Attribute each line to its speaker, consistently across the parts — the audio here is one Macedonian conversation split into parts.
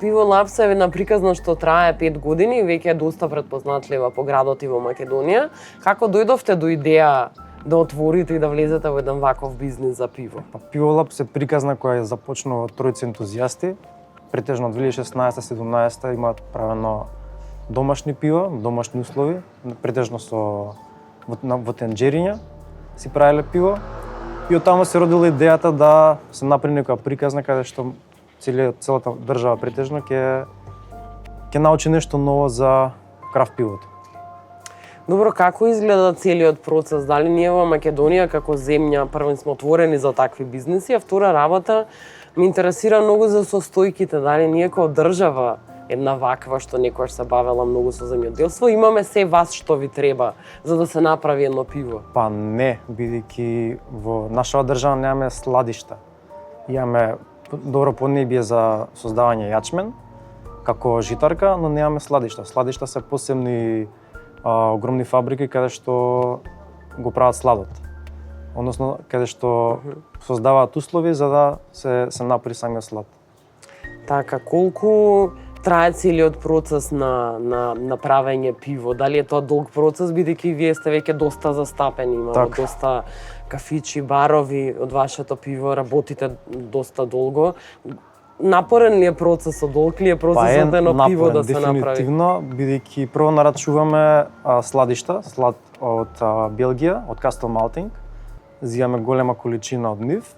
Speaker 1: Пиво Лапс е една приказна што трае 5 години и веќе е доста претпознатлива по градот и во Македонија. Како дојдовте до идеја да отворите и да влезете во еден ваков бизнис за пиво?
Speaker 2: Пиво Лапс е приказна која започнува од тројца ентузијасти. Претежно од 2016-17 имаат правено домашни пива, домашни услови, претежно во тенџериња си правеле пиво. И од таму се родила идејата да се направи некоја приказна каде што целата држава претежно ќе научи нешто ново за крафт пивото.
Speaker 1: Добро, како изгледа целиот процес? Дали ние во Македонија како земја прво сме отворени за такви бизниси, а втора работа ме интересира многу за состојките, дали ние како држава една ваква што некојаш се бавела многу со земјоделство, имаме се вас што ви треба за да се направи едно пиво?
Speaker 2: Па не, бидејќи во нашава држава немаме сладишта. Имаме добро поднебје за создавање јачмен како житарка, но немаме сладишта. Сладишта се посебни огромни фабрики каде што го прават сладот. Односно каде што создаваат услови за да се направи самиот слад.
Speaker 1: Така, колку трае целиот процес на правење пиво? Дали е тоа долг процес, бидејќи вие сте веќе доста застапени, имаме доста кафичи, барови од вашето пиво, работите доста долго. Напорен ли е процесот, долг ли е процесот едно пиво да се направи?
Speaker 2: Дефинитивно, бидејќи прво нарачуваме сладишта, слад од Белгија, од Castle Malting. Зијаме голема количина од нив.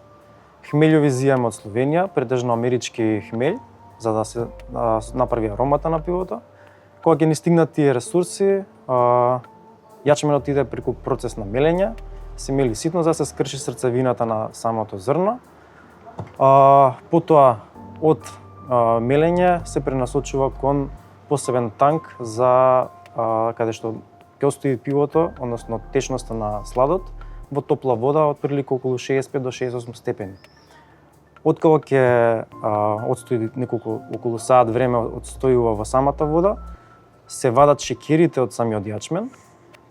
Speaker 2: Хмелјови зијаме од Словенија, претежно амерички хмелј, за да се направи аромата на пивото. Кога ќе ни стигнат тие ресурси, јачменот иде преку процес на мелење, се мели ситно за да се скрши срцевината на самото зрно. Потоа од мелење се пренасочува кон посебен танк за каде што ќе остои пивото, односно течноста на сладот, во топла вода од прилика околу 65 до 68 степени. Откако ќе одстои околу саат време одстојува во самата вода, се вадат шеќерите од самиот јачмен,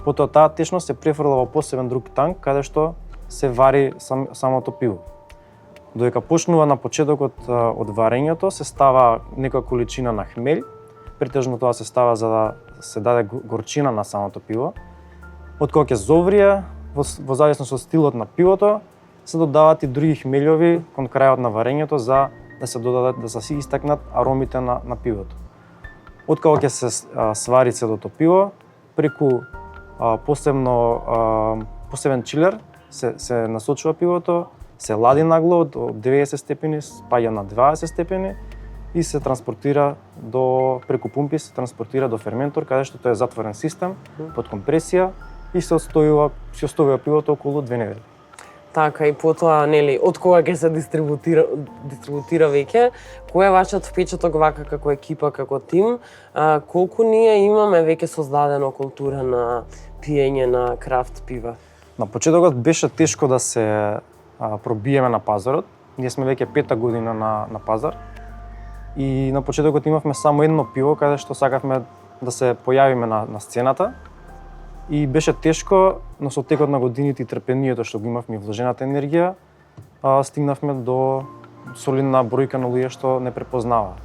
Speaker 2: потоа таа течност се префрла во посебен друг танк каде што се вари самото пиво. Додека почнува на почетокот од варењето, се става некоја количина на хмелј, претежно тоа се става за да се даде горчина на самото пиво. Откако ќе зоврие, во зависност од стилот на пивото, се додаваат и други хмелјови кон крајот на варењето за да се додадат, да се истакнат аромите на пивото. Откако ќе се свари целото пиво, преку посебен чилер се насочува пивото, се лади нагло од 90 степени, спаѓа на 20 степени и се транспортира преку пумпи се транспортира до ферментор, каде што тоа е затворен систем под компресија и се оставува пивото околу 2 недели.
Speaker 1: Така, и потоа, од кога ќе се дистрибутира веќе, кој е вашиот впечаток вака како екипа, како тим? Колку ние имаме веќе создадено култура на пиење на крафт пива?
Speaker 2: На почетокот беше тешко да се пробиеме на пазарот. Ние сме веќе 5-та година на пазар. И на почетокот имавме само едно пиво каде што сакавме да се појавиме на сцената. И беше тешко, но со текот на годините и трпението што го имавме и вложената енергија, стигнавме до солидна бројка на луѓе што не препознаваат.